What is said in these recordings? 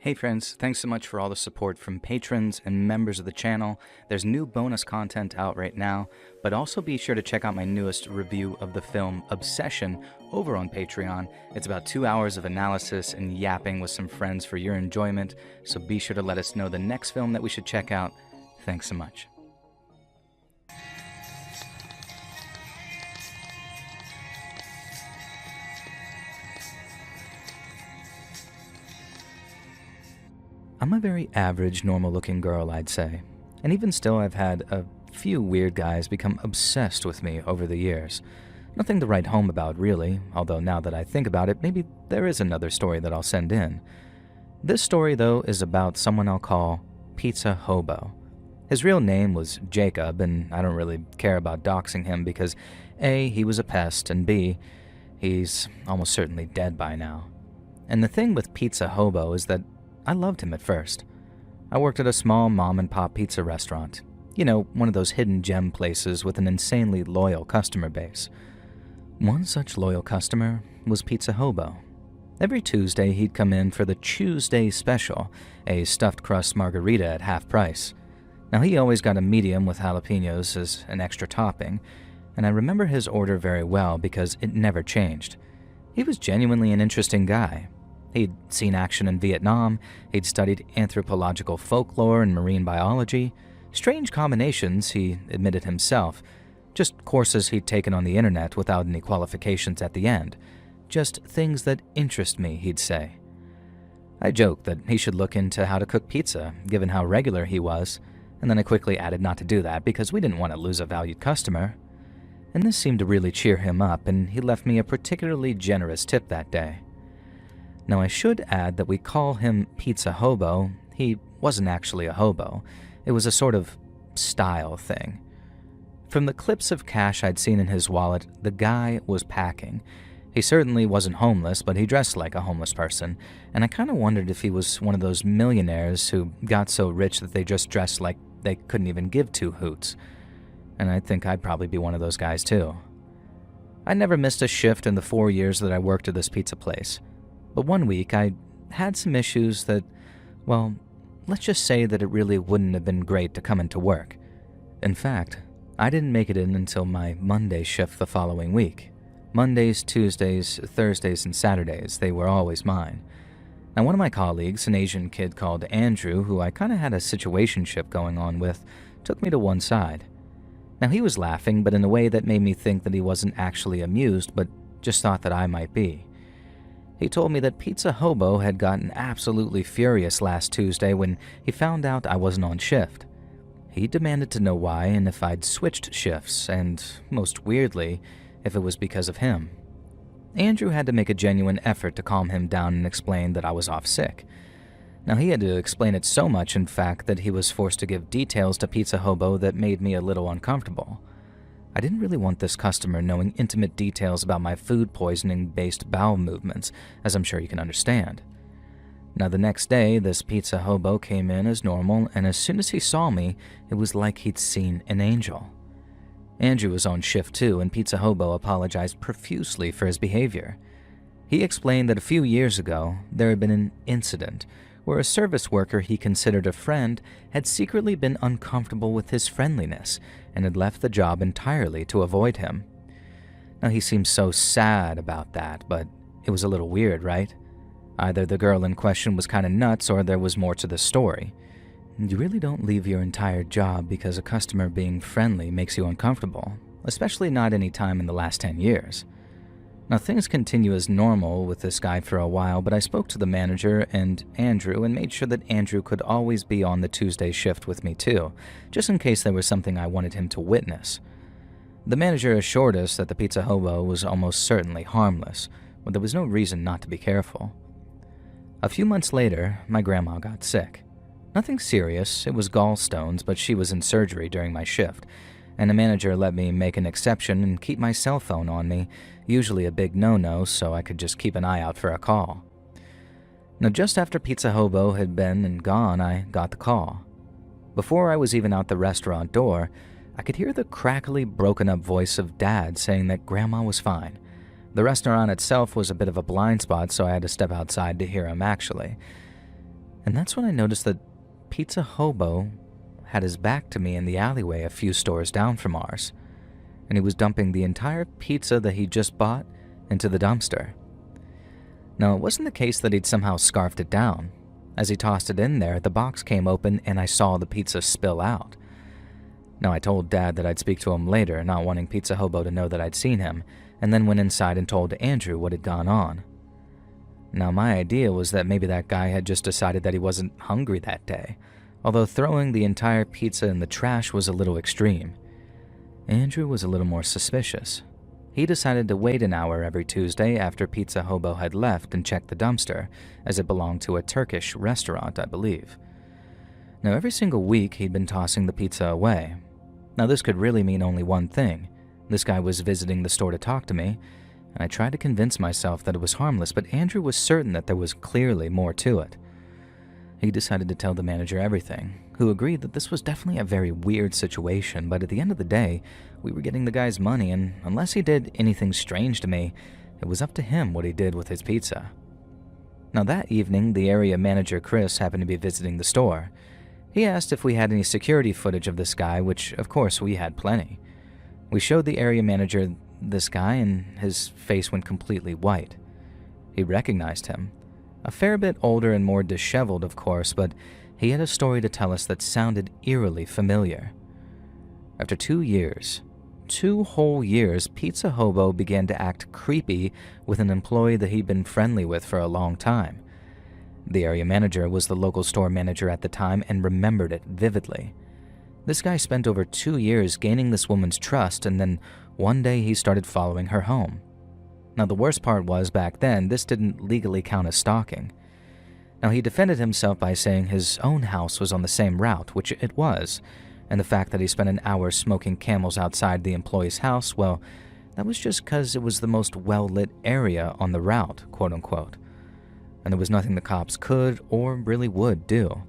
Hey friends, thanks so much for all the support from patrons and members of the channel. There's new bonus content out right now, but also be sure to check out my newest review of the film Obsession over on Patreon. It's about 2 hours of analysis and yapping with some friends for your enjoyment, so be sure to let us know the next film that we should check out. Thanks so much. I'm a very average, normal-looking girl, I'd say. And even still, I've had a few weird guys become obsessed with me over the years. Nothing to write home about, really, although now that I think about it, maybe there is another story that I'll send in. This story, though, is about someone I'll call Pizza Hobo. His real name was Jacob, and I don't really care about doxing him because A, he was a pest, and B, he's almost certainly dead by now. And the thing with Pizza Hobo is that I loved him at first. I worked at a small mom-and-pop pizza restaurant. You know, one of those hidden gem places with an insanely loyal customer base. One such loyal customer was Pizza Hobo. Every Tuesday, he'd come in for the Tuesday special, a stuffed crust margarita at half price. Now, he always got a medium with jalapenos as an extra topping, and I remember his order very well because it never changed. He was genuinely an interesting guy. He'd seen action in Vietnam, he'd studied anthropological folklore and marine biology. Strange combinations, he admitted himself. Just courses he'd taken on the internet without any qualifications at the end. Just things that interest me, he'd say. I joked that he should look into how to cook pizza, given how regular he was, and then I quickly added not to do that because we didn't want to lose a valued customer. And this seemed to really cheer him up, and he left me a particularly generous tip that day. Now, I should add that we call him Pizza Hobo. He wasn't actually a hobo. It was a sort of style thing. From the clips of cash I'd seen in his wallet, the guy was packing. He certainly wasn't homeless, but he dressed like a homeless person, and I kind of wondered if he was one of those millionaires who got so rich that they just dressed like they couldn't even give two hoots. And I think I'd probably be one of those guys too. I never missed a shift in the 4 years that I worked at this pizza place. But one week, I had some issues that, well, let's just say that it really wouldn't have been great to come into work. In fact, I didn't make it in until my Monday shift the following week. Mondays, Tuesdays, Thursdays, and Saturdays, they were always mine. Now, one of my colleagues, an Asian kid called Andrew, who I kind of had a situationship going on with, took me to one side. Now, he was laughing, but in a way that made me think that he wasn't actually amused, but just thought that I might be. He told me that Pizza Hobo had gotten absolutely furious last Tuesday when he found out I wasn't on shift. He demanded to know why and if I'd switched shifts, and, most weirdly, if it was because of him. Andrew had to make a genuine effort to calm him down and explain that I was off sick. Now, he had to explain it so much, in fact, that he was forced to give details to Pizza Hobo that made me a little uncomfortable. I didn't really want this customer knowing intimate details about my food poisoning-based bowel movements, as I'm sure you can understand. Now, the next day, this Pizza Hobo came in as normal, and as soon as he saw me, it was like he'd seen an angel. Andrew was on shift too, and Pizza Hobo apologized profusely for his behavior. He explained that a few years ago, there had been an incident where a service worker he considered a friend had secretly been uncomfortable with his friendliness and had left the job entirely to avoid him. Now, he seemed so sad about that, but it was a little weird, right? Either the girl in question was kind of nuts or there was more to the story. You really don't leave your entire job because a customer being friendly makes you uncomfortable, especially not any time in the last 10 years. Now, things continue as normal with this guy for a while, but I spoke to the manager and Andrew and made sure that Andrew could always be on the Tuesday shift with me too, just in case there was something I wanted him to witness. The manager assured us that the Pizza Hobo was almost certainly harmless, but there was no reason not to be careful. A few months later, my grandma got sick. Nothing serious, it was gallstones, but she was in surgery during my shift, and the manager let me make an exception and keep my cell phone on me, usually a big no-no, so I could just keep an eye out for a call. Now, just after Pizza Hobo had been and gone, I got the call. Before I was even out the restaurant door, I could hear the crackly, broken-up voice of Dad saying that Grandma was fine. The restaurant itself was a bit of a blind spot, so I had to step outside to hear him actually. And that's when I noticed that Pizza Hobo had his back to me in the alleyway a few stores down from ours, and he was dumping the entire pizza that he just bought into the dumpster. Now, it wasn't the case that he'd somehow scarfed it down. As he tossed it in there, the box came open and I saw the pizza spill out. Now, I told Dad that I'd speak to him later, not wanting Pizza Hobo to know that I'd seen him, and then went inside and told Andrew what had gone on. Now, my idea was that maybe that guy had just decided that he wasn't hungry that day, although throwing the entire pizza in the trash was a little extreme. Andrew was a little more suspicious. He decided to wait an hour every Tuesday after Pizza Hobo had left and check the dumpster, as it belonged to a Turkish restaurant, I believe. Now, every single week he'd been tossing the pizza away. Now, this could really mean only one thing. This guy was visiting the store to talk to me, and I tried to convince myself that it was harmless, but Andrew was certain that there was clearly more to it. He decided to tell the manager everything, who agreed that this was definitely a very weird situation, but at the end of the day, we were getting the guy's money, and unless he did anything strange to me, it was up to him what he did with his pizza. Now, that evening, the area manager, Chris, happened to be visiting the store. He asked if we had any security footage of this guy, which, of course, we had plenty. We showed the area manager this guy, and his face went completely white. He recognized him. A fair bit older and more disheveled, of course, but he had a story to tell us that sounded eerily familiar. After 2 years, 2 whole years, Pizza Hobo began to act creepy with an employee that he'd been friendly with for a long time. The area manager was the local store manager at the time and remembered it vividly. This guy spent over 2 years gaining this woman's trust, and then one day he started following her home. Now, the worst part was, back then, this didn't legally count as stalking. Now, he defended himself by saying his own house was on the same route, which it was, and the fact that he spent an hour smoking Camels outside the employee's house, well, that was just because it was the most well-lit area on the route, quote-unquote. And there was nothing the cops could or really would do.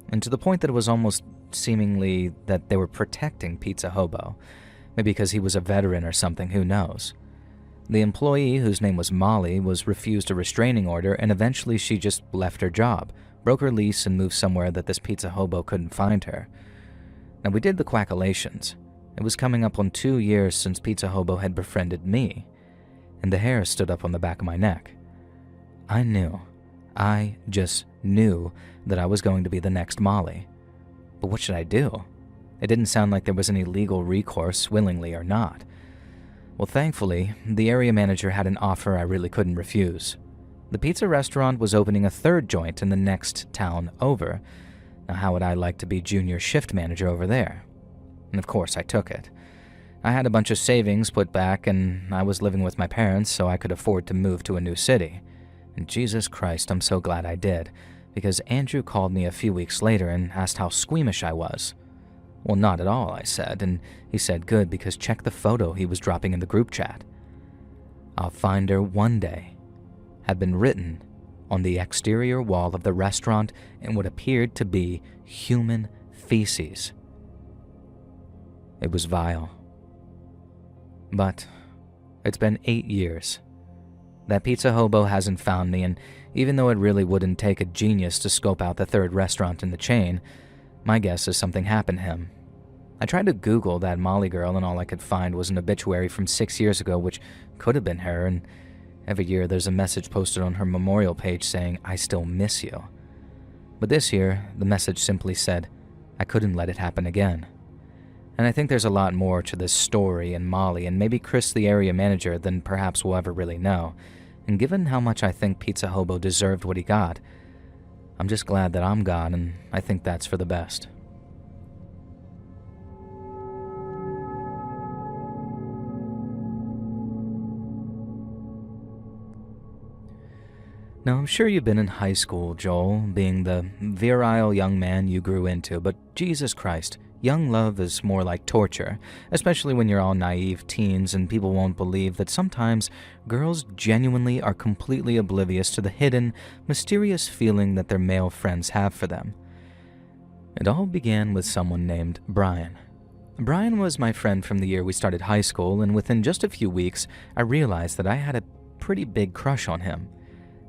And to the point that it was almost seemingly that they were protecting Pizza Hobo, maybe because he was a veteran or something, who knows. The employee, whose name was Molly, was refused a restraining order, and eventually she just left her job, broke her lease, and moved somewhere that this Pizza Hobo couldn't find her. Now, we did the quackalations. It was coming up on 2 years since Pizza Hobo had befriended me, and the hair stood up on the back of my neck. I just knew that I was going to be the next Molly. But what should I do? It didn't sound like there was any legal recourse, willingly or not. Well, thankfully, the area manager had an offer I really couldn't refuse. The pizza restaurant was opening a 3rd joint in the next town over. Now, how would I like to be junior shift manager over there? And of course, I took it. I had a bunch of savings put back, and I was living with my parents, so I could afford to move to a new city. And Jesus Christ, I'm so glad I did, because Andrew called me a few weeks later and asked how squeamish I was. Well, not at all, I said, and he said good, because check the photo he was dropping in the group chat. "I'll find her one day," had been written on the exterior wall of the restaurant in what appeared to be human feces. It was vile. But it's been 8 years. That Pizza Hobo hasn't found me, and even though it really wouldn't take a genius to scope out the 3rd restaurant in the chain, my guess is something happened to him. I tried to Google that Molly girl, and all I could find was an obituary from 6 years ago, which could have been her, and every year there's a message posted on her memorial page saying, "I still miss you." But this year, the message simply said, "I couldn't let it happen again." And I think there's a lot more to this story and Molly, and maybe Chris, the area manager, than perhaps we'll ever really know. And given how much I think Pizza Hobo deserved what he got, I'm just glad that I'm gone, and I think that's for the best. Now, I'm sure you've been in high school, Joel, being the virile young man you grew into, but Jesus Christ, young love is more like torture, especially when you're all naive teens and people won't believe that sometimes girls genuinely are completely oblivious to the hidden, mysterious feeling that their male friends have for them. It all began with someone named Brian. Brian was my friend from the year we started high school, and within just a few weeks, I realized that I had a pretty big crush on him.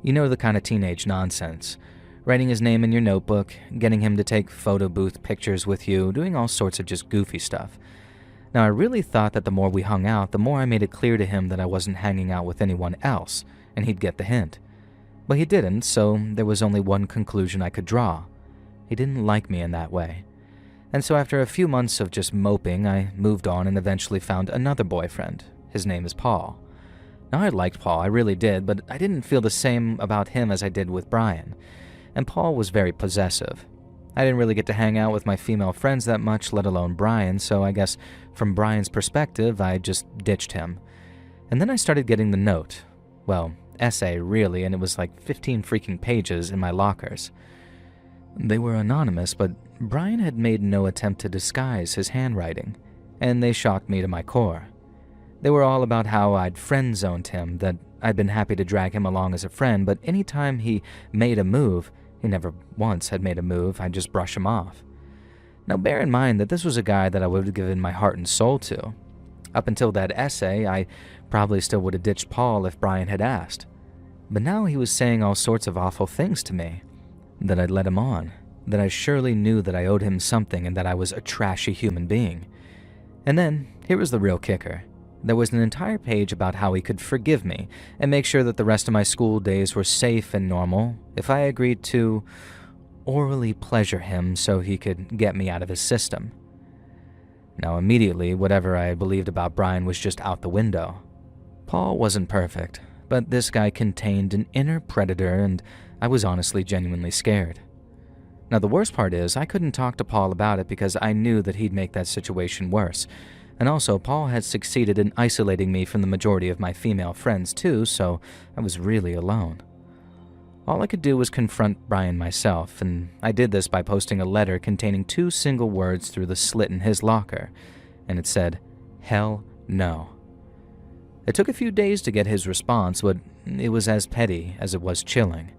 You know, the kind of teenage nonsense. writing his name in your notebook, getting him to take photo booth pictures with you, doing all sorts of just goofy stuff. Now, I really thought that the more we hung out, the more I made it clear to him that I wasn't hanging out with anyone else, and he'd get the hint. But he didn't, so there was only one conclusion I could draw. He didn't like me in that way. And so after a few months of just moping, I moved on and eventually found another boyfriend. His name is Paul. Now, I liked Paul, I really did, but I didn't feel the same about him as I did with Brian. And Paul was very possessive. I didn't really get to hang out with my female friends that much, let alone Brian, so I guess from Brian's perspective, I just ditched him. And then I started getting the note. Well, essay, really, and it was like 15 freaking pages in my lockers. They were anonymous, but Brian had made no attempt to disguise his handwriting, and they shocked me to my core. They were all about how I'd friend-zoned him, that I'd been happy to drag him along as a friend, but any time he made a move, he never once had made a move, I'd just brush him off. Now bear in mind that this was a guy that I would have given my heart and soul to. Up until that essay, I probably still would have ditched Paul if Brian had asked. But now he was saying all sorts of awful things to me. That I'd let him on, that I surely knew that I owed him something and that I was a trashy human being. And then, here was the real kicker. There was an entire page about how he could forgive me and make sure that the rest of my school days were safe and normal if I agreed to orally pleasure him so he could get me out of his system. Now immediately, whatever I believed about Brian was just out the window. Paul wasn't perfect, but this guy contained an inner predator, and I was honestly genuinely scared. Now the worst part is, I couldn't talk to Paul about it because I knew that he'd make that situation worse. And also, Paul had succeeded in isolating me from the majority of my female friends too, so I was really alone. All I could do was confront Brian myself, and I did this by posting a letter containing 2 single words through the slit in his locker, and it said, "Hell no." It took a few days to get his response, but it was as petty as it was chilling.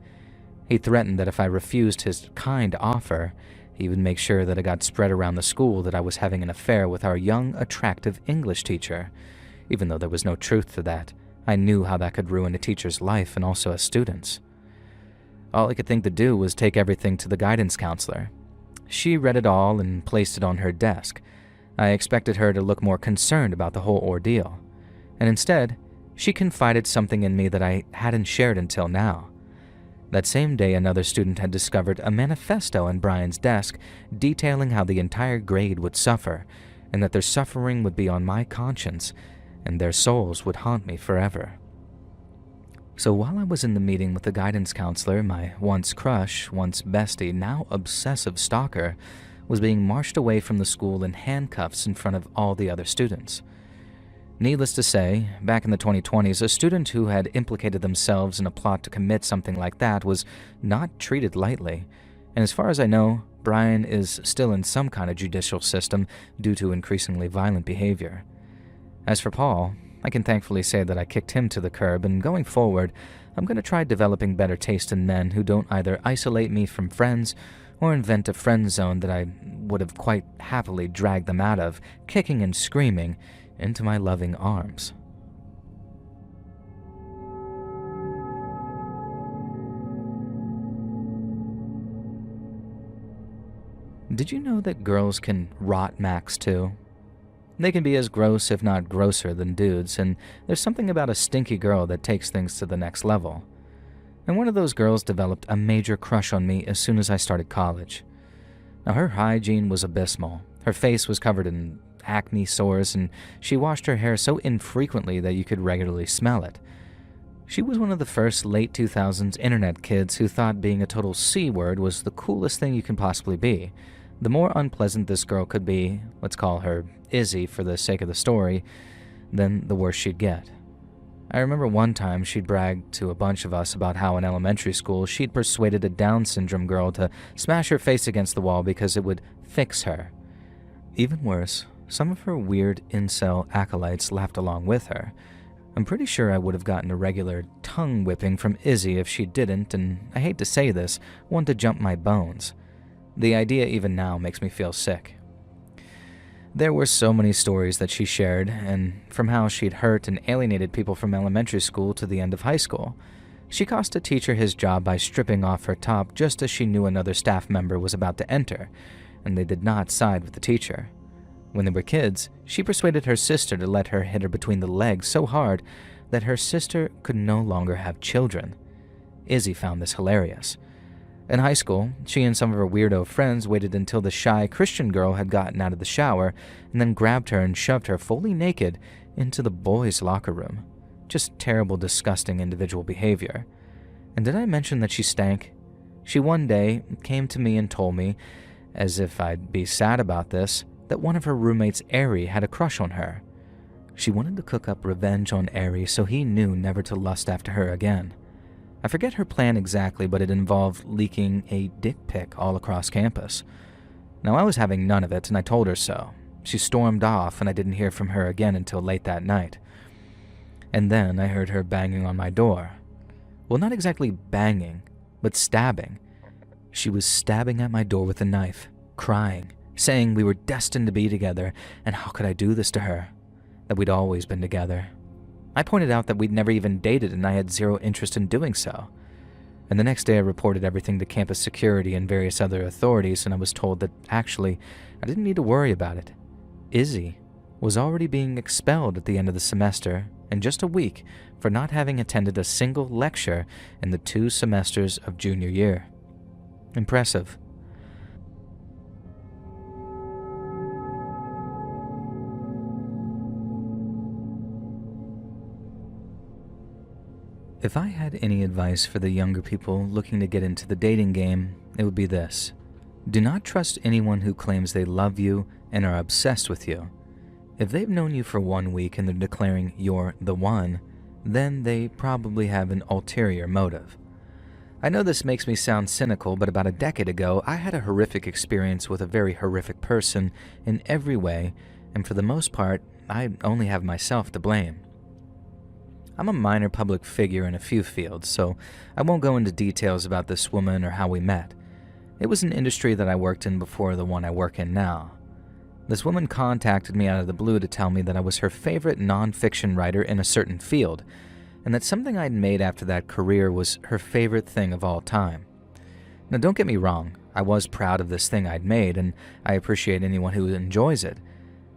He threatened that if I refused his kind offer, he would make sure that it got spread around the school that I was having an affair with our young, attractive English teacher. Even though there was no truth to that, I knew how that could ruin a teacher's life and also a student's. All I could think to do was take everything to the guidance counselor. She read it all and placed it on her desk. I expected her to look more concerned about the whole ordeal. And instead, she confided something in me that I hadn't shared until now. That same day, another student had discovered a manifesto on Brian's desk detailing how the entire grade would suffer, and that their suffering would be on my conscience, and their souls would haunt me forever. So while I was in the meeting with the guidance counselor, my once crush, once bestie, now obsessive stalker, was being marched away from the school in handcuffs in front of all the other students. Needless to say, back in the 2020s, a student who had implicated themselves in a plot to commit something like that was not treated lightly, and as far as I know, Brian is still in some kind of judicial system due to increasingly violent behavior. As for Paul, I can thankfully say that I kicked him to the curb, and going forward, I'm going to try developing better taste in men who don't either isolate me from friends or invent a friend zone that I would have quite happily dragged them out of, kicking and screaming, into my loving arms. Did you know that girls can rot max too? They can be as gross, if not grosser, than dudes, and there's something about a stinky girl that takes things to the next level. And one of those girls developed a major crush on me as soon as I started college. Now, her hygiene was abysmal. Her face was covered in acne sores, and she washed her hair so infrequently that you could regularly smell it. She was one of the first late 2000s internet kids who thought being a total C-word was the coolest thing you can possibly be. The more unpleasant this girl could be, let's call her Izzy for the sake of the story, then the worse she'd get. I remember one time she'd bragged to a bunch of us about how in elementary school she'd persuaded a Down syndrome girl to smash her face against the wall because it would fix her. Even worse, some of her weird incel acolytes laughed along with her. I'm pretty sure I would have gotten a regular tongue whipping from Izzy if she didn't, and I hate to say this, want to jump my bones. The idea even now makes me feel sick. There were so many stories that she shared, and from how she'd hurt and alienated people from elementary school to the end of high school. She cost a teacher his job by stripping off her top just as she knew another staff member was about to enter, and they did not side with the teacher. When they were kids, she persuaded her sister to let her hit her between the legs so hard that her sister could no longer have children. Izzy found this hilarious. In high school, she and some of her weirdo friends waited until the shy Christian girl had gotten out of the shower and then grabbed her and shoved her fully naked into the boys' locker room. Just terrible, disgusting individual behavior. And did I mention that she stank? She one day came to me and told me, as if I'd be sad about this, that one of her roommates, Ari, had a crush on her. She wanted to cook up revenge on Ari so he knew never to lust after her again. I forget her plan exactly, but it involved leaking a dick pic all across campus. Now, I was having none of it, and I told her so. She stormed off, and I didn't hear from her again until late that night. And then I heard her banging on my door. Well, not exactly banging, but stabbing. She was stabbing at my door with a knife, crying, saying we were destined to be together, and how could I do this to her? That we'd always been together. I pointed out that we'd never even dated and I had zero interest in doing so. And the next day I reported everything to campus security and various other authorities, and I was told that actually I didn't need to worry about it. Izzy was already being expelled at the end of the semester in just a week for not having attended a single lecture in the 2 semesters of junior year. Impressive. If I had any advice for the younger people looking to get into the dating game, it would be this. Do not trust anyone who claims they love you and are obsessed with you. If they've known you for 1 week and they're declaring you're the one, then they probably have an ulterior motive. I know this makes me sound cynical, but about a decade ago, I had a horrific experience with a very horrific person in every way, and for the most part, I only have myself to blame. I'm a minor public figure in a few fields, so I won't go into details about this woman or how we met. It was an industry that I worked in before the one I work in now. This woman contacted me out of the blue to tell me that I was her favorite nonfiction writer in a certain field, and that something I'd made after that career was her favorite thing of all time. Now, don't get me wrong, I was proud of this thing I'd made, and I appreciate anyone who enjoys it.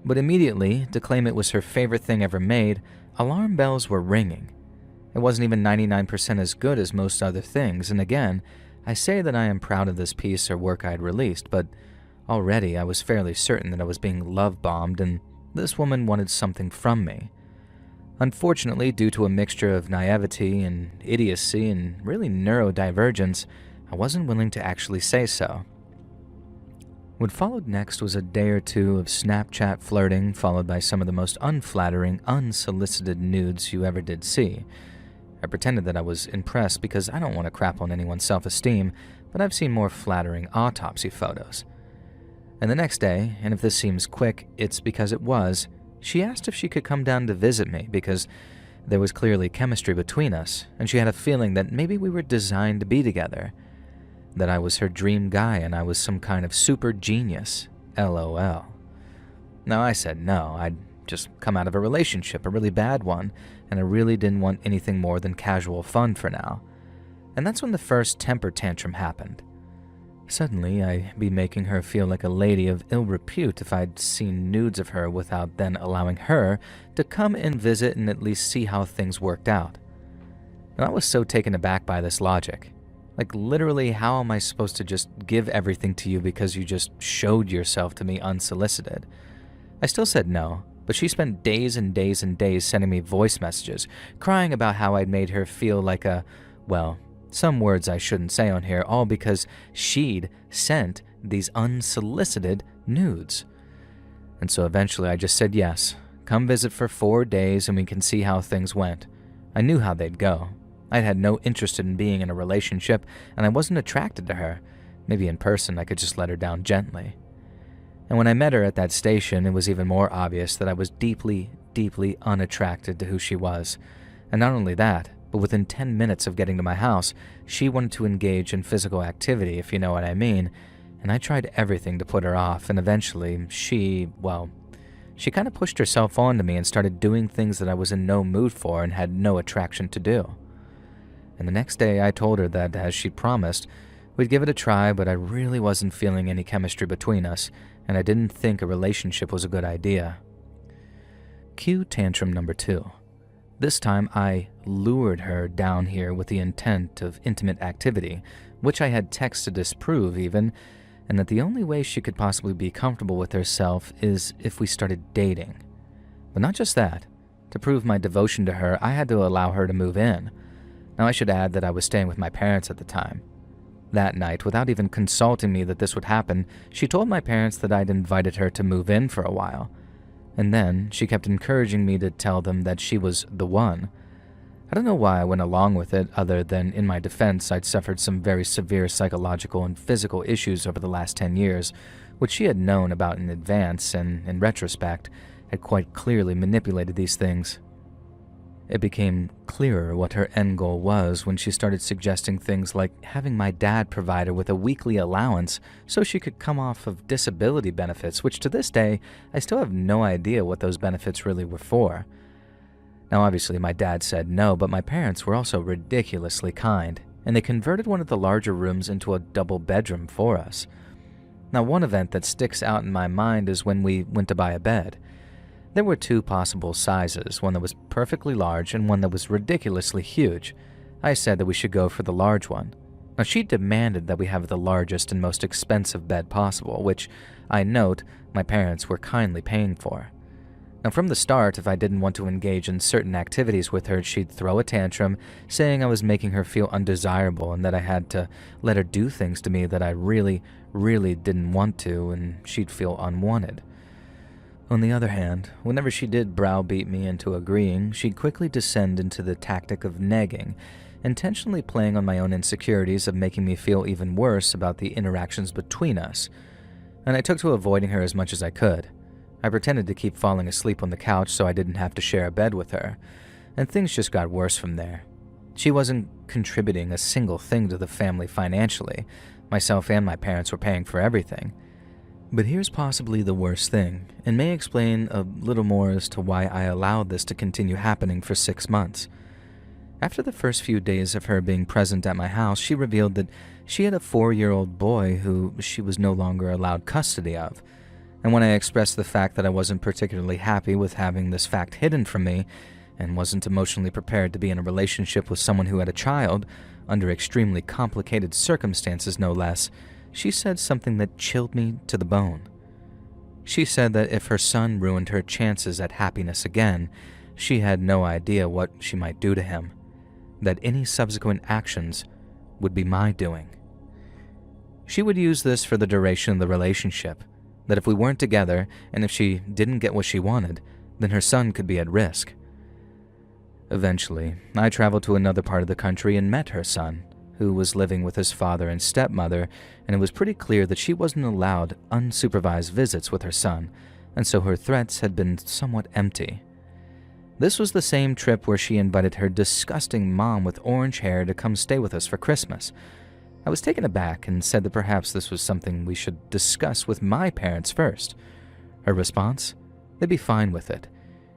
But immediately, to claim it was her favorite thing ever made, alarm bells were ringing. It wasn't even 99% as good as most other things, and again, I say that I am proud of this piece or work I'd released, but already I was fairly certain that I was being love-bombed, and this woman wanted something from me. Unfortunately, due to a mixture of naivety and idiocy and really neurodivergence, I wasn't willing to actually say so. What followed next was a day or two of Snapchat flirting, followed by some of the most unflattering, unsolicited nudes you ever did see. I pretended that I was impressed because I don't want to crap on anyone's self-esteem, but I've seen more flattering autopsy photos. And the next day, and if this seems quick, it's because it was, she asked if she could come down to visit me because there was clearly chemistry between us, and she had a feeling that maybe we were designed to be together. That I was her dream guy and I was some kind of super genius. LOL. Now, I said no, I'd just come out of a relationship, a really bad one, and I really didn't want anything more than casual fun for now. And that's when the first temper tantrum happened. Suddenly, I'd be making her feel like a lady of ill repute if I'd seen nudes of her without then allowing her to come and visit and at least see how things worked out. And I was so taken aback by this logic. Like, literally, how am I supposed to just give everything to you because you just showed yourself to me unsolicited? I still said no, but she spent days and days and days sending me voice messages, crying about how I'd made her feel like a, well, some words I shouldn't say on here, all because she'd sent these unsolicited nudes. And so eventually I just said yes, come visit for 4 days and we can see how things went. I knew how they'd go. I'd had no interest in being in a relationship, and I wasn't attracted to her. Maybe in person I could just let her down gently. And when I met her at that station, it was even more obvious that I was deeply, deeply unattracted to who she was. And not only that, but within 10 minutes of getting to my house, she wanted to engage in physical activity, if you know what I mean, and I tried everything to put her off, and eventually she kind of pushed herself onto me and started doing things that I was in no mood for and had no attraction to do. And the next day I told her that, as she promised, we'd give it a try, but I really wasn't feeling any chemistry between us, and I didn't think a relationship was a good idea. Cue tantrum number 2. This time I lured her down here with the intent of intimate activity, which I had texts to disprove even, and that the only way she could possibly be comfortable with herself is if we started dating. But not just that. To prove my devotion to her, I had to allow her to move in. Now I should add that I was staying with my parents at the time. That night, without even consulting me that this would happen, she told my parents that I'd invited her to move in for a while. And then she kept encouraging me to tell them that she was the one. I don't know why I went along with it, other than in my defense I'd suffered some very severe psychological and physical issues over the last 10 years, which she had known about in advance and, in retrospect, had quite clearly manipulated these things. It became clearer what her end goal was when she started suggesting things like having my dad provide her with a weekly allowance so she could come off of disability benefits, which to this day, I still have no idea what those benefits really were for. Now obviously my dad said no, but my parents were also ridiculously kind, and they converted one of the larger rooms into a double bedroom for us. Now one event that sticks out in my mind is when we went to buy a bed. There were 2 possible sizes, one that was perfectly large and one that was ridiculously huge. I said that we should go for the large one. Now she demanded that we have the largest and most expensive bed possible, which, I note, my parents were kindly paying for. Now from the start, if I didn't want to engage in certain activities with her, she'd throw a tantrum, saying I was making her feel undesirable and that I had to let her do things to me that I really didn't want to, and she'd feel unwanted. On the other hand, whenever she did browbeat me into agreeing, she'd quickly descend into the tactic of negging, intentionally playing on my own insecurities of making me feel even worse about the interactions between us. And I took to avoiding her as much as I could. I pretended to keep falling asleep on the couch so I didn't have to share a bed with her, and things just got worse from there. She wasn't contributing a single thing to the family financially. Myself and my parents were paying for everything. But here's possibly the worst thing, and may explain a little more as to why I allowed this to continue happening for 6 months. After the first few days of her being present at my house, she revealed that she had a 4-year-old boy who she was no longer allowed custody of. And when I expressed the fact that I wasn't particularly happy with having this fact hidden from me, and wasn't emotionally prepared to be in a relationship with someone who had a child, under extremely complicated circumstances no less, she said something that chilled me to the bone. She said that if her son ruined her chances at happiness again, she had no idea what she might do to him, that any subsequent actions would be my doing. She would use this for the duration of the relationship, that if we weren't together and if she didn't get what she wanted, then her son could be at risk. Eventually, I traveled to another part of the country and met her son, who was living with his father and stepmother, and it was pretty clear that she wasn't allowed unsupervised visits with her son, and so her threats had been somewhat empty. This was the same trip where she invited her disgusting mom with orange hair to come stay with us for Christmas. I was taken aback and said that perhaps this was something we should discuss with my parents first. Her response? They'd be fine with it,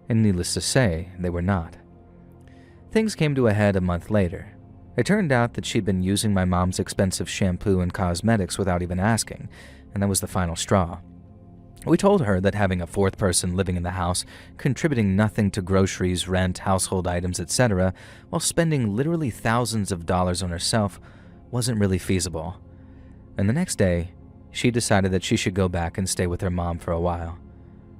and needless to say, they were not. Things came to a head a month later. It turned out that she'd been using my mom's expensive shampoo and cosmetics without even asking, and that was the final straw. We told her that having a 4th person living in the house, contributing nothing to groceries, rent, household items, etc., while spending literally thousands of dollars on herself, wasn't really feasible. And the next day, she decided that she should go back and stay with her mom for a while.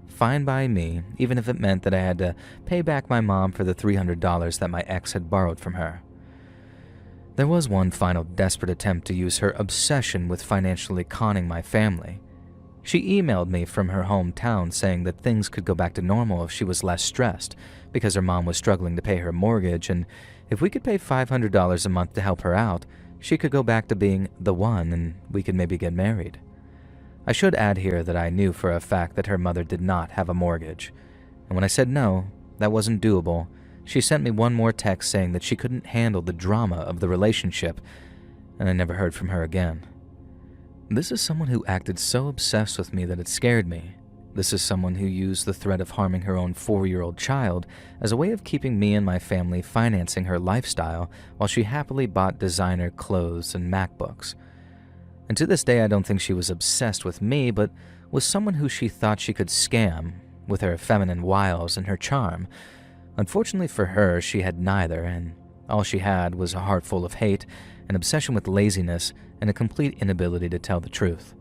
Fine by me, even if it meant that I had to pay back my mom for the $300 that my ex had borrowed from her. There was one final desperate attempt to use her obsession with financially conning my family. She emailed me from her hometown saying that things could go back to normal if she was less stressed, because her mom was struggling to pay her mortgage, and if we could pay $500 a month to help her out, she could go back to being the one and we could maybe get married. I should add here that I knew for a fact that her mother did not have a mortgage, and when I said no, that wasn't doable, she sent me one more text saying that she couldn't handle the drama of the relationship, and I never heard from her again. This is someone who acted so obsessed with me that it scared me, This is someone who used the threat of harming her own 4-year-old child as a way of keeping me and my family financing her lifestyle while she happily bought designer clothes and MacBooks. And to this day, I don't think she was obsessed with me, but was someone who she thought she could scam with her feminine wiles and her charm. Unfortunately for her, she had neither, and all she had was a heart full of hate, an obsession with laziness, and a complete inability to tell the truth.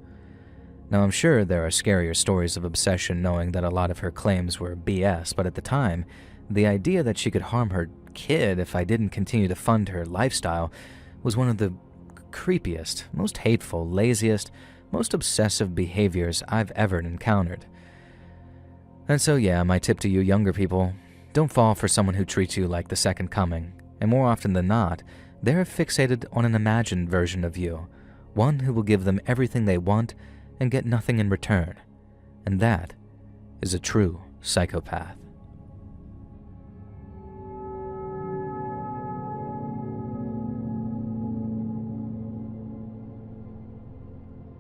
Now, I'm sure there are scarier stories of obsession, knowing that a lot of her claims were BS, but at the time, the idea that she could harm her kid if I didn't continue to fund her lifestyle was one of the creepiest, most hateful, laziest, most obsessive behaviors I've ever encountered. And so yeah, my tip to you younger people, don't fall for someone who treats you like the second coming, and more often than not, they're fixated on an imagined version of you, one who will give them everything they want and get nothing in return. And that is a true psychopath.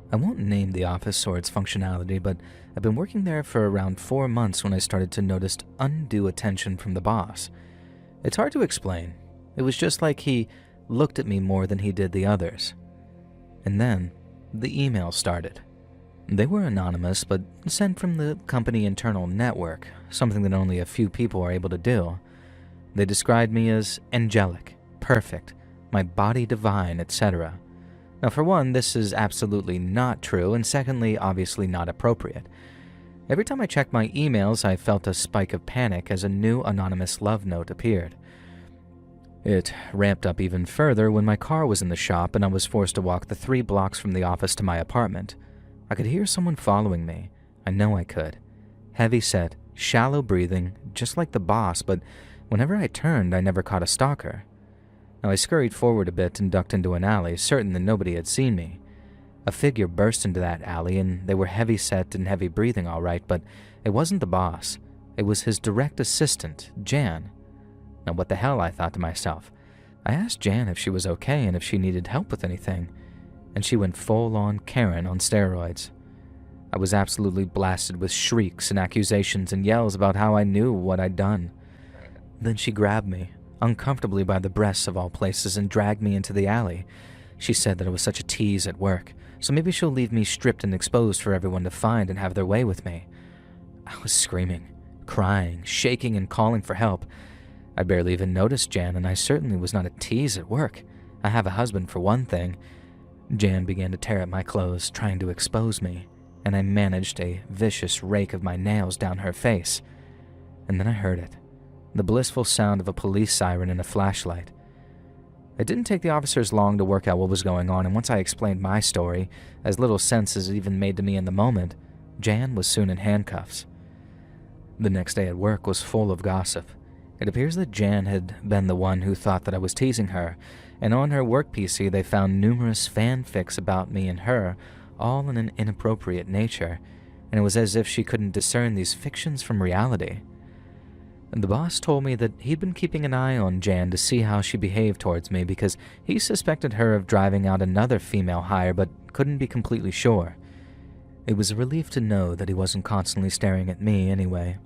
I won't name the office or its functionality, but I've been working there for around 4 months when I started to notice undue attention from the boss. It's hard to explain. It was just like he looked at me more than he did the others. And then the emails started. They were anonymous, but sent from the company internal network, something that only a few people are able to do. They described me as angelic, perfect, my body divine, etc. Now, for one, this is absolutely not true, and secondly, obviously not appropriate. Every time I checked my emails, I felt a spike of panic as a new anonymous love note appeared. It ramped up even further when my car was in the shop and I was forced to walk the 3 blocks from the office to my apartment. I could hear someone following me. I know I could. Heavy-set, shallow breathing, just like the boss, but whenever I turned, I never caught a stalker. Now, I scurried forward a bit and ducked into an alley, certain that nobody had seen me. A figure burst into that alley, and they were heavy-set and heavy-breathing all right, but it wasn't the boss. It was his direct assistant, Jan. Now, what the hell, I thought to myself. I asked Jan if she was okay and if she needed help with anything, and she went full-on Karen on steroids. I was absolutely blasted with shrieks and accusations and yells about how I knew what I'd done. Then she grabbed me, uncomfortably by the breasts of all places, and dragged me into the alley. She said that it was such a tease at work, so maybe she'll leave me stripped and exposed for everyone to find and have their way with me. I was screaming, crying, shaking, and calling for help. I barely even noticed Jan, and I certainly was not a tease at work. I have a husband, for one thing. Jan began to tear at my clothes, trying to expose me, and I managed a vicious rake of my nails down her face. And then I heard it. The blissful sound of a police siren and a flashlight. It didn't take the officers long to work out what was going on, and once I explained my story, as little sense as it even made to me in the moment, Jan was soon in handcuffs. The next day at work was full of gossip. It appears that Jan had been the one who thought that I was teasing her, and on her work PC they found numerous fanfics about me and her, all in an inappropriate nature, and it was as if she couldn't discern these fictions from reality. And the boss told me that he'd been keeping an eye on Jan to see how she behaved towards me because he suspected her of driving out another female hire but couldn't be completely sure. It was a relief to know that he wasn't constantly staring at me anyway.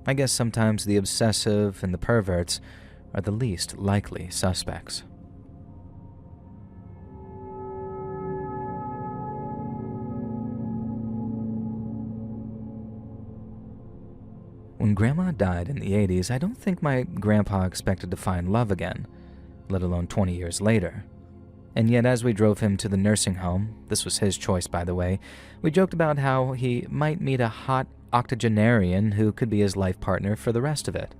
I guess sometimes the obsessive and the perverts are the least likely suspects. When Grandma died in the 80s, I don't think my grandpa expected to find love again, let alone 20 years later. And yet as we drove him to the nursing home, this was his choice by the way, we joked about how he might meet a hot octogenarian who could be his life partner for the rest of it.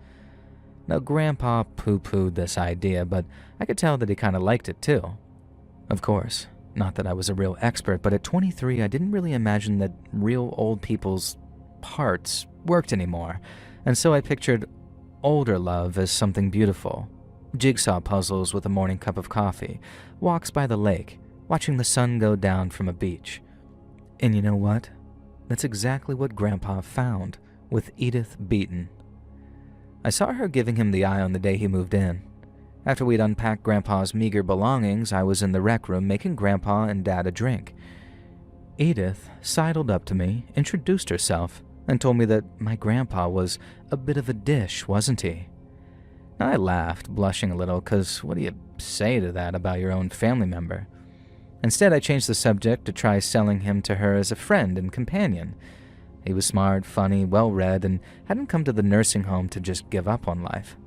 Now Grandpa poo-pooed this idea, but I could tell that he kind of liked it too. Of course, not that I was a real expert, but at 23 I didn't really imagine that real old people's parts worked anymore, and so I pictured older love as something beautiful. Jigsaw puzzles with a morning cup of coffee, walks by the lake, watching the sun go down from a beach. And you know what? That's exactly what Grandpa found with Edith Beaton. I saw her giving him the eye on the day he moved in. After we'd unpacked Grandpa's meager belongings, I was in the rec room making Grandpa and Dad a drink. Edith sidled up to me, introduced herself, and told me that my grandpa was a bit of a dish, wasn't he? I laughed, blushing a little, because what do you say to that about your own family member? Instead, I changed the subject to try selling him to her as a friend and companion. He was smart, funny, well-read, and hadn't come to the nursing home to just give up on life.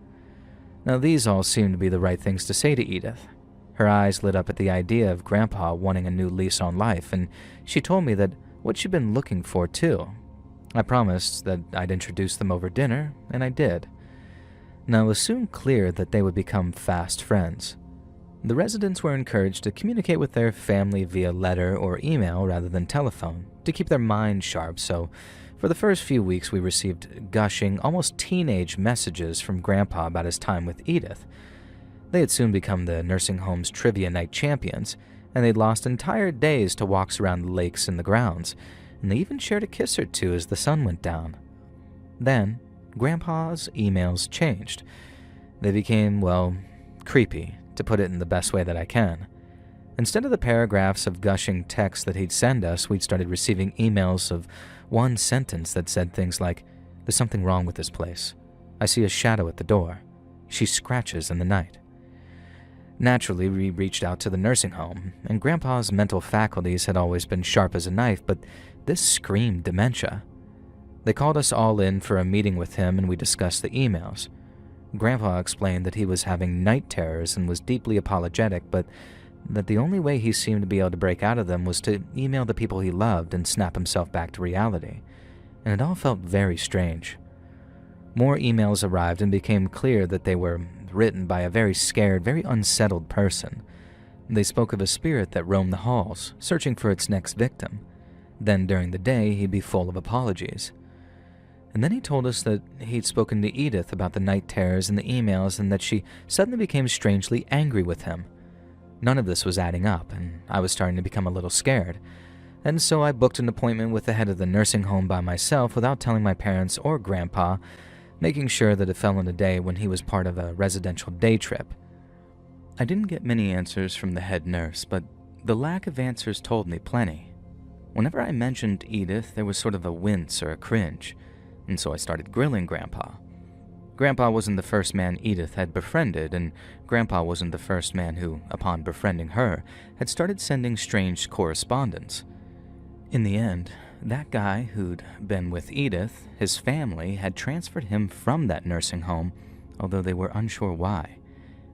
Now, these all seemed to be the right things to say to Edith. Her eyes lit up at the idea of Grandpa wanting a new lease on life, and she told me that what she'd been looking for, too. I promised that I'd introduce them over dinner, and I did. Now, it was soon clear that they would become fast friends. The residents were encouraged to communicate with their family via letter or email rather than telephone, to keep their minds sharp, so for the first few weeks we received gushing, almost teenage messages from Grandpa about his time with Edith. They had soon become the nursing home's trivia night champions, and they'd lost entire days to walks around the lakes and the grounds, and they even shared a kiss or two as the sun went down. Then, Grandpa's emails changed. They became, well, creepy, to put it in the best way that I can. Instead of the paragraphs of gushing text that he'd send us, we'd started receiving emails of one sentence that said things like, "There's something wrong with this place. I see a shadow at the door. She scratches in the night." Naturally, we reached out to the nursing home, and Grandpa's mental faculties had always been sharp as a knife, but this screamed dementia. They called us all in for a meeting with him, and we discussed the emails. Grandpa explained that he was having night terrors and was deeply apologetic, but that the only way he seemed to be able to break out of them was to email the people he loved and snap himself back to reality. And it all felt very strange. More emails arrived and became clear that they were written by a very scared, very unsettled person. They spoke of a spirit that roamed the halls, searching for its next victim. Then during the day, he'd be full of apologies. And then he told us that he'd spoken to Edith about the night terrors in the emails and that she suddenly became strangely angry with him. None of this was adding up, and I was starting to become a little scared. And so I booked an appointment with the head of the nursing home by myself without telling my parents or Grandpa, making sure that it fell on a day when he was part of a residential day trip. I didn't get many answers from the head nurse, but the lack of answers told me plenty. Whenever I mentioned Edith, there was sort of a wince or a cringe, and so I started grilling Grandpa. Grandpa wasn't the first man Edith had befriended, and Grandpa wasn't the first man who, upon befriending her, had started sending strange correspondence. In the end, that guy who'd been with Edith, his family, had transferred him from that nursing home, although they were unsure why.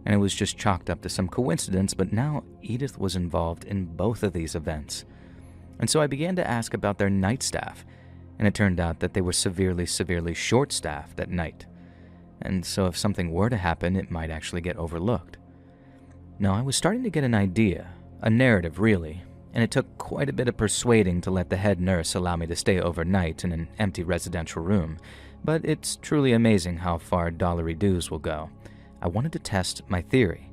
And it was just chalked up to some coincidence, but now Edith was involved in both of these events. And so I began to ask about their night staff, and it turned out that they were severely short-staffed at night. And so if something were to happen, it might actually get overlooked. Now, I was starting to get an idea, a narrative really, and it took quite a bit of persuading to let the head nurse allow me to stay overnight in an empty residential room, but it's truly amazing how far dollary dues will go. I wanted to test my theory.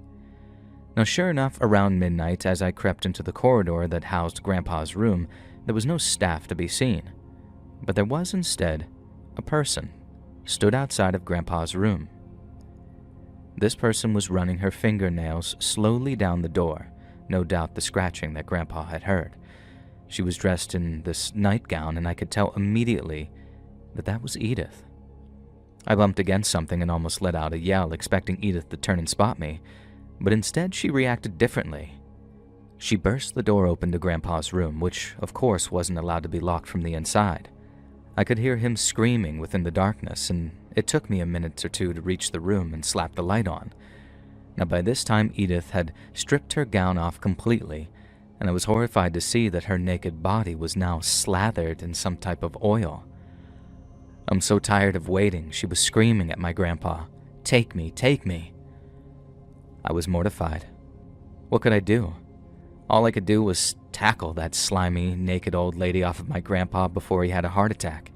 Now, sure enough, around midnight, as I crept into the corridor that housed Grandpa's room, there was no staff to be seen. But there was instead a person stood outside of Grandpa's room. This person was running her fingernails slowly down the door, no doubt the scratching that Grandpa had heard. She was dressed in this nightgown, and I could tell immediately that that was Edith. I bumped against something and almost let out a yell, expecting Edith to turn and spot me, but instead she reacted differently. She burst the door open to Grandpa's room, which of course wasn't allowed to be locked from the inside. I could hear him screaming within the darkness, and it took me a minute or two to reach the room and slap the light on. Now by this time Edith had stripped her gown off completely, and I was horrified to see that her naked body was now slathered in some type of oil. "I'm so tired of waiting," she was screaming at my grandpa. "Take me, take me." I was mortified. What could I do? All I could do was tackle that slimy, naked old lady off of my grandpa before he had a heart attack.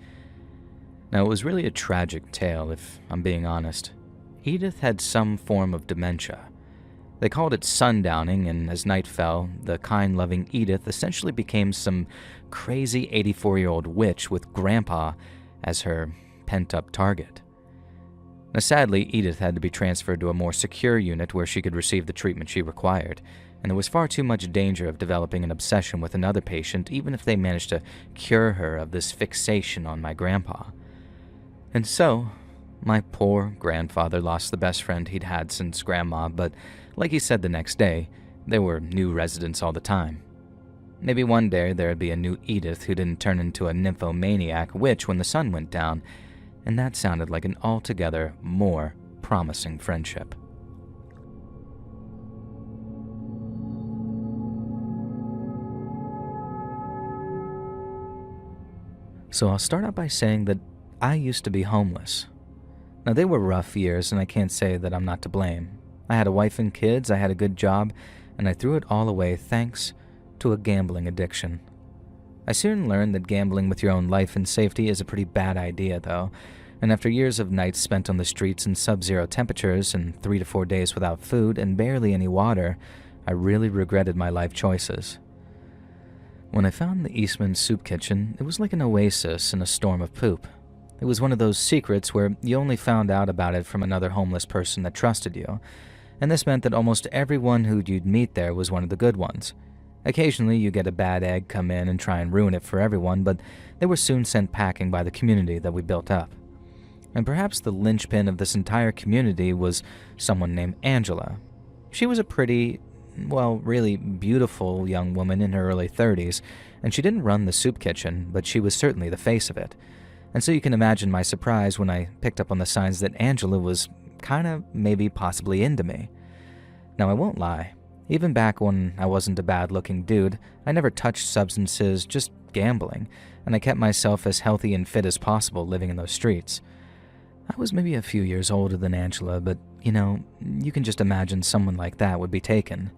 Now, it was really a tragic tale, if I'm being honest. Edith had some form of dementia. They called it sundowning, and as night fell, the kind, loving Edith essentially became some crazy 84-year-old witch with Grandpa as her pent-up target. Now, sadly, Edith had to be transferred to a more secure unit where she could receive the treatment she required, and there was far too much danger of developing an obsession with another patient even if they managed to cure her of this fixation on my grandpa. And so, my poor grandfather lost the best friend he'd had since Grandma, but like he said the next day, there were new residents all the time. Maybe one day there'd be a new Edith who didn't turn into a nymphomaniac witch when the sun went down, and that sounded like an altogether more promising friendship. So I'll start out by saying that I used to be homeless. Now, they were rough years, and I can't say that I'm not to blame. I had a wife and kids, I had a good job, and I threw it all away thanks to a gambling addiction. I soon learned that gambling with your own life and safety is a pretty bad idea, though, and after years of nights spent on the streets in sub-zero temperatures and 3 to 4 days without food and barely any water, I really regretted my life choices. When I found the Eastman Soup Kitchen, it was like an oasis in a storm of poop. It was one of those secrets where you only found out about it from another homeless person that trusted you, and this meant that almost everyone who you'd meet there was one of the good ones. Occasionally you get a bad egg come in and try and ruin it for everyone, but they were soon sent packing by the community that we built up. And perhaps the linchpin of this entire community was someone named Angela. She was a pretty, really beautiful young woman in her early 30s, and she didn't run the soup kitchen, but she was certainly the face of it. And so you can imagine my surprise when I picked up on the signs that Angela was maybe possibly into me. Now, I won't lie. Even back when I wasn't a bad-looking dude, I never touched substances, just gambling, and I kept myself as healthy and fit as possible living in those streets. I was maybe a few years older than Angela, but, you can just imagine someone like that would be taken.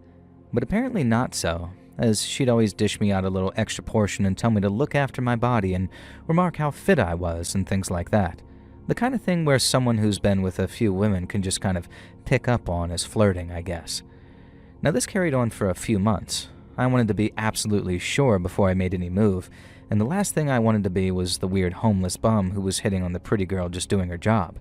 But apparently not so, as she'd always dish me out a little extra portion and tell me to look after my body and remark how fit I was and things like that. The kind of thing where someone who's been with a few women can just kind of pick up on as flirting, I guess. Now, this carried on for a few months. I wanted to be absolutely sure before I made any move, and the last thing I wanted to be was the weird homeless bum who was hitting on the pretty girl just doing her job.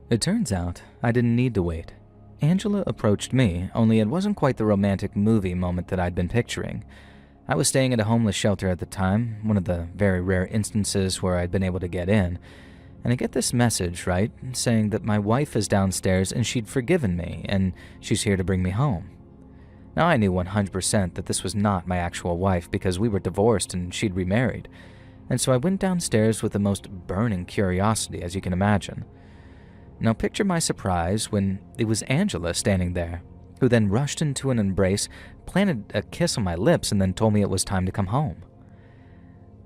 It turns out I didn't need to wait. Angela approached me, only it wasn't quite the romantic movie moment that I'd been picturing. I was staying at a homeless shelter at the time, one of the very rare instances where I'd been able to get in, and I get this message, right, saying that my wife is downstairs and she'd forgiven me, and she's here to bring me home. Now, I knew 100% that this was not my actual wife because we were divorced and she'd remarried, and so I went downstairs with the most burning curiosity, as you can imagine. Now, picture my surprise when it was Angela standing there, who then rushed into an embrace, planted a kiss on my lips, and then told me it was time to come home.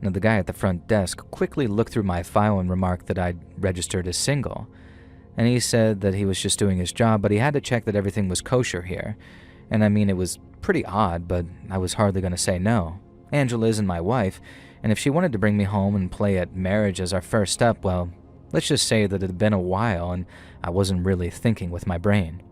Now, the guy at the front desk quickly looked through my file and remarked that I'd registered as single, and he said that he was just doing his job, but he had to check that everything was kosher here. And I mean, it was pretty odd, but I was hardly going to say no. Angela isn't my wife, and if she wanted to bring me home and play at marriage as our first step, well, let's just say that it had been a while and I wasn't really thinking with my brain.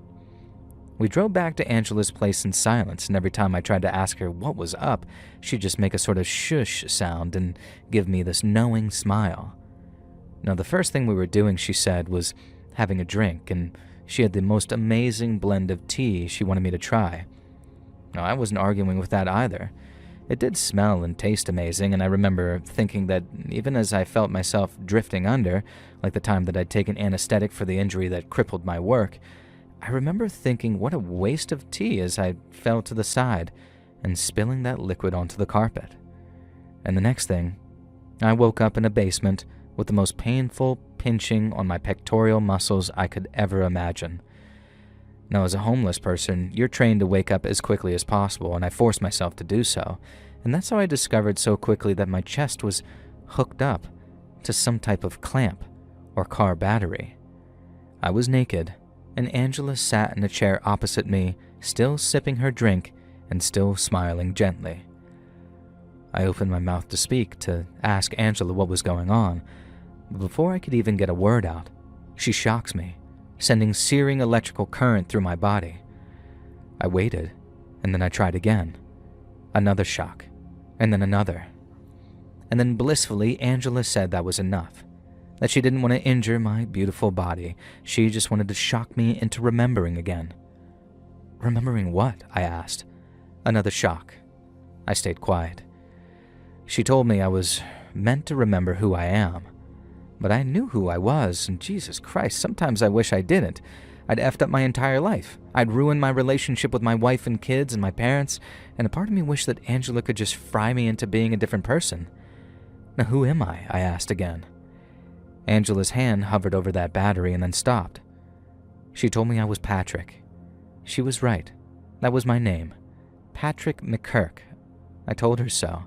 We drove back to Angela's place in silence, and every time I tried to ask her what was up, she'd just make a sort of shush sound and give me this knowing smile. Now, the first thing we were doing, she said, was having a drink, and she had the most amazing blend of tea she wanted me to try. Now, I wasn't arguing with that either. It did smell and taste amazing, and I remember thinking that even as I felt myself drifting under, like the time that I'd taken anesthetic for the injury that crippled my work, I remember thinking what a waste of tea as I fell to the side and spilling that liquid onto the carpet. And the next thing, I woke up in a basement with the most painful pinching on my pectoral muscles I could ever imagine. Now, as a homeless person, you're trained to wake up as quickly as possible, and I forced myself to do so, and that's how I discovered so quickly that my chest was hooked up to some type of clamp or car battery. I was naked, and Angela sat in a chair opposite me, still sipping her drink and still smiling gently. I opened my mouth to speak, to ask Angela what was going on, but before I could even get a word out, she shocks me, sending searing electrical current through my body. I waited, and then I tried again. Another shock, and then another. And then blissfully, Angela said that was enough, that she didn't want to injure my beautiful body. She just wanted to shock me into remembering again. Remembering what? I asked, Another shock. I stayed quiet. She told me I was meant to remember who I am. But I knew who I was, and Jesus Christ, sometimes I wish I didn't. I'd effed up my entire life. I'd ruined my relationship with my wife and kids and my parents, and a part of me wished that Angela could just fry me into being a different person. Now, who am I asked again. Angela's hand hovered over that battery and then stopped. She told me I was Patrick. She was right. That was my name. Patrick McKirk. I told her so.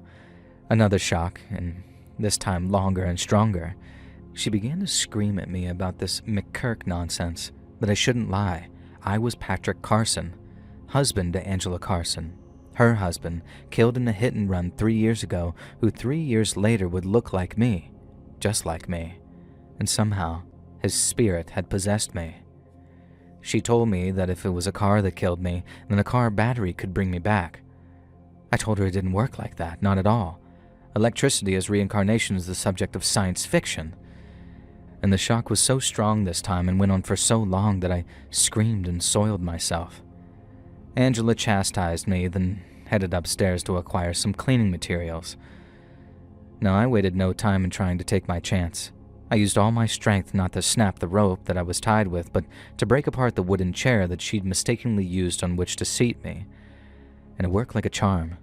Another shock, and this time longer and stronger. She began to scream at me about this McKirk nonsense, that I shouldn't lie. I was Patrick Carson, husband to Angela Carson. Her husband, killed in a hit and run 3 years ago, who 3 years later would look like me, just like me. And somehow, his spirit had possessed me. She told me that if it was a car that killed me, then a car battery could bring me back. I told her it didn't work like that, not at all. Electricity as reincarnation is the subject of science fiction. And the shock was so strong this time and went on for so long that I screamed and soiled myself. Angela chastised me, then headed upstairs to acquire some cleaning materials. Now, I waited no time in trying to take my chance. I used all my strength not to snap the rope that I was tied with, but to break apart the wooden chair that she'd mistakenly used on which to seat me. And it worked like a charm.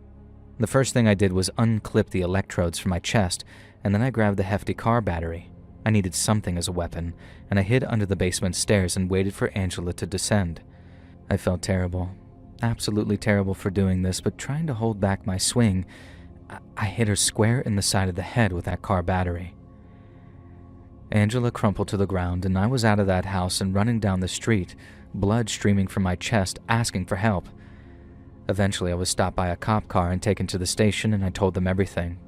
The first thing I did was unclip the electrodes from my chest, and then I grabbed the hefty car battery. I needed something as a weapon, and I hid under the basement stairs and waited for Angela to descend. I felt terrible, absolutely terrible for doing this, but trying to hold back my swing, I hit her square in the side of the head with that car battery. Angela crumpled to the ground, and I was out of that house and running down the street, blood streaming from my chest, asking for help. Eventually, I was stopped by a cop car and taken to the station, and I told them everything.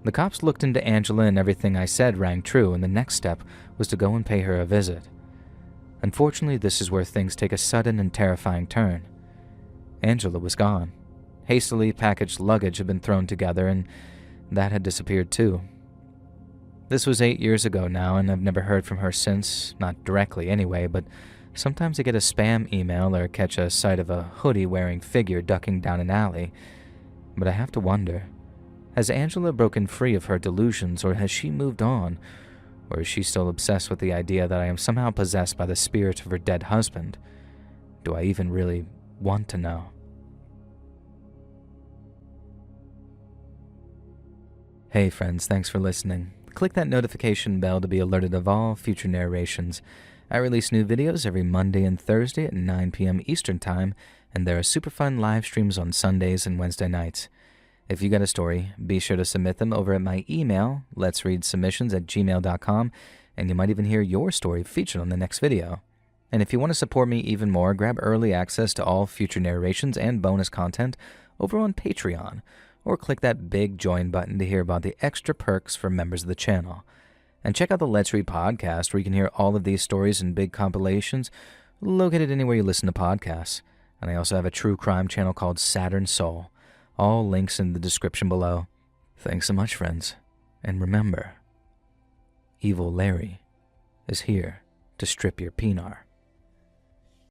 The cops looked into Angela, and everything I said rang true, and the next step was to go and pay her a visit. Unfortunately, this is where things take a sudden and terrifying turn. Angela was gone. Hastily packaged luggage had been thrown together, and that had disappeared too. This was 8 years ago now, and I've never heard from her since, not directly anyway, but sometimes I get a spam email or catch a sight of a hoodie-wearing figure ducking down an alley. But I have to wonder, has Angela broken free of her delusions, or has she moved on? Or is she still obsessed with the idea that I am somehow possessed by the spirit of her dead husband? Do I even really want to know? Hey friends, thanks for listening. Click that notification bell to be alerted of all future narrations. I release new videos every Monday and Thursday at 9 p.m. Eastern Time, and there are super fun live streams on Sundays and Wednesday nights. If you got a story, be sure to submit them over at my email, letsreadsubmissions@gmail.com, and you might even hear your story featured on the next video. And if you want to support me even more, grab early access to all future narrations and bonus content over on Patreon, or click that big join button to hear about the extra perks for members of the channel. And check out the Let's Read podcast, where you can hear all of these stories in big compilations, located anywhere you listen to podcasts. And I also have a true crime channel called Saturn Soul. All links in the description below. Thanks so much, friends. And remember, Evil Larry is here to strip your penar.